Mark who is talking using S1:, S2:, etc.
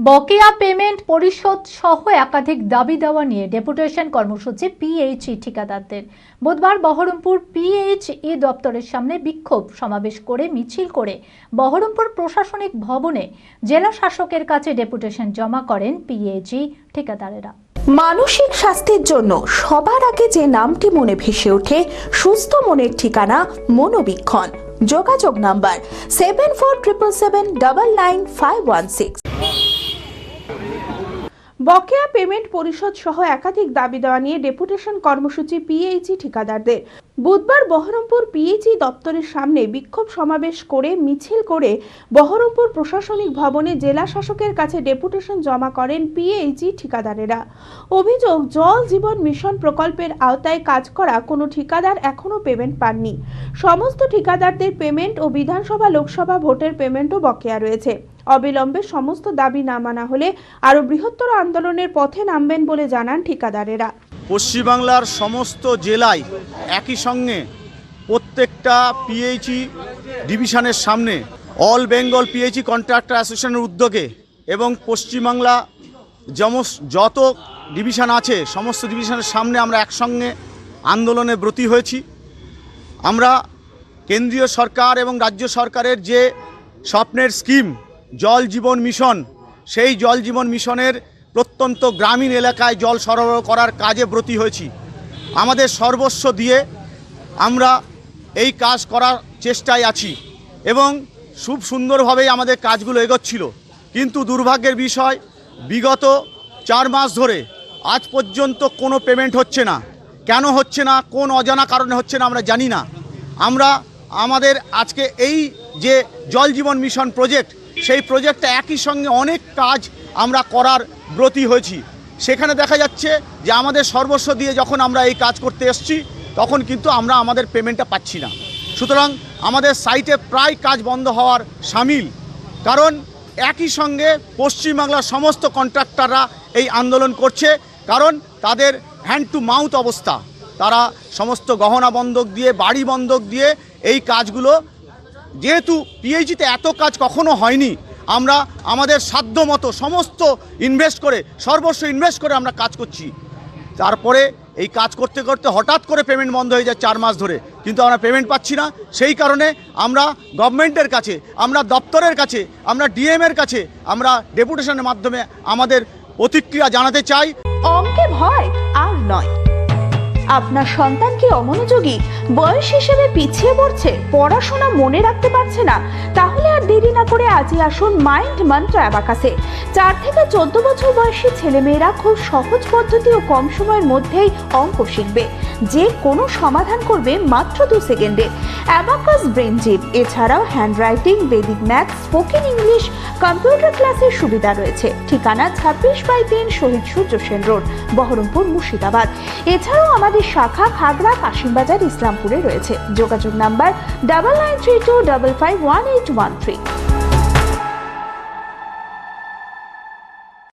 S1: বকেয়া পেমেন্ট পরিশোধ সহ একাধিক দাবি দেওয়া নিয়ে ডেপুটেশন কর্মসূচি পিএইচই ঠিকাদারদের। বুধবার বহরমপুর পিএইচই দপ্তরের সামনে বিক্ষোভ সমাবেশ করে মিছিল করে বহরমপুর প্রশাসনিক ভবনে জেলা শাসকের কাছে ডেপুটেশন জমা করেন পিএইচই ঠিকাদারেরা।
S2: মানসিক স্বাস্থ্যের জন্য সবার আগে যে নামটি মনে ভেসে ওঠে, সুস্থ মনের ঠিকানা মনোবীক্ষণ। যোগাযোগ নাম্বার 7477799516। বকেয়া পেমেন্ট পরিশোধ সহ একাধিক দাবি দেওয়া নিয়ে ডেপুটেশন কর্মসূচি পিএইচই ঠিকাদারদের। বুধবার বহরমপুর পিএইচই দপ্তরের সামনে বিক্ষোভ সমাবেশ করে মিছিল করে বহরমপুর প্রশাসনিক ভবনে জেলা শাসকের কাছে ডেপুটেশন জমা করেন পিএইচই ঠিকাদারেরা। অভিযোগ, জল জীবন মিশন প্রকল্পের আওতায় কাজ করা কোনো ঠিকাদার এখনো পেমেন্ট পাননি। সমস্ত ঠিকাদারদের পেমেন্ট ও বিধানসভা লোকসভা ভোটের পেমেন্টও বকেয়া রয়েছে। অবিলম্বে সমস্ত দাবি না মানা হলে আরো বৃহত্তর আন্দোলনের পথে নামবেন বলে জানান ঠিকাদারেরা।
S3: পশ্চিমবাংলার সমস্ত জেলায় একই সঙ্গে প্রত্যেকটা পিএইচই ডিভিশনের সামনে অল বেঙ্গল পিএইচই কন্ট্রাক্টর অ্যাসোসিয়েশনের উদ্যোগে এবং পশ্চিমবাংলা যত ডিভিশন আছে সমস্ত ডিভিশনের সামনে আমরা একসঙ্গে আন্দোলনে ব্রতী হয়েছি। আমরা কেন্দ্রীয় সরকার এবং রাজ্য সরকারের যে স্বপ্নের স্কিম জল জীবন মিশন, সেই জল জীবন মিশনের প্রত্যন্ত গ্রামীণ এলাকায় জল সরবরাহ করার কাজে ব্রতী হয়েছি। আমাদের সর্বস্ব দিয়ে আমরা এই কাজ করার চেষ্টায় আছি এবং খুব সুন্দরভাবেই আমাদের কাজগুলো এগোচ্ছিল। কিন্তু দুর্ভাগ্যের বিষয়, বিগত 4 মাস ধরে আজ পর্যন্ত কোনো পেমেন্ট হচ্ছে না। কেন হচ্ছে না, কোন অজানা কারণে হচ্ছে না আমরা জানি না। আমরা আমাদের আজকে এই যে জল জীবন মিশন প্রজেক্ট, সেই প্রজেক্টে একই সঙ্গে অনেক কাজ আমরা করার ব্রতী হয়েছি। সেখানে দেখা যাচ্ছে যে আমাদের সর্বস্ব দিয়ে যখন আমরা এই কাজ করতে এসেছি তখন কিন্তু আমরা আমাদের পেমেন্টটা পাচ্ছি না। সুতরাং আমাদের সাইটে প্রায় কাজ বন্ধ হওয়ার শামিল। কারণ একই সঙ্গে পশ্চিমবাংলার সমস্ত কন্ট্রাক্টররা এই আন্দোলন করছে, কারণ তাদের হ্যান্ড টু মাউথ অবস্থা। তারা সমস্ত গহনা বন্ধক দিয়ে, বাড়ি বন্ধক দিয়ে এই কাজগুলো, যেহেতু পিএইচইতে এত কাজ কখনো হয়নি, আমরা আমাদের সাধ্য মতো সমস্ত ইনভেস্ট করে, সর্বস্ব ইনভেস্ট করে আমরা কাজ করছি। তারপরে এই কাজ করতে করতে হঠাৎ করে পেমেন্ট বন্ধ হয়ে যায় 4 মাস ধরে, কিন্তু আমরা পেমেন্ট পাচ্ছি না। সেই কারণে আমরা গভর্নমেন্টের কাছে, আমরা দপ্তরের কাছে, আমরা ডিএমের কাছে আমরা ডেপুটেশনের মাধ্যমে আমাদের প্রতিক্রিয়া জানাতে চাই।
S2: অঙ্কে ভয় আর নয়। আপনার সন্তান কি অমনোযোগী, বয়স হিসেবে পিছিয়ে পড়ছে, পড়াশোনা মনে রাখতে পারছে না? তাহলে আর দেরি না করে আজই আসুন মাইন্ড মন্ত্র অ্যাবাকাসে। 4 থেকে 14 বছর বয়সী ছেলেমেয়েরা খুব সহজ পদ্ধতি ও কম সময়ের মধ্যেই অঙ্ক শিখবে, যে কোনো সমাধান করবে মাত্র 2 সেকেন্ডে। অ্যাবাকাস ব্রেন জিম, এছাড়াও handwriting, Vedic math, spoken English, computer ক্লাসের সুবিধা রয়েছে। ঠিকানা 26/3 শহীদ সূর্য সেন রোড, বহরমপুর, মুর্শিদাবাদ। এছাড়াও আমাদের শাখা খাগড়া, কাশিমবাজার, ইসলামপুরে রয়েছে। যোগাযোগ নাম্বার 9932551813।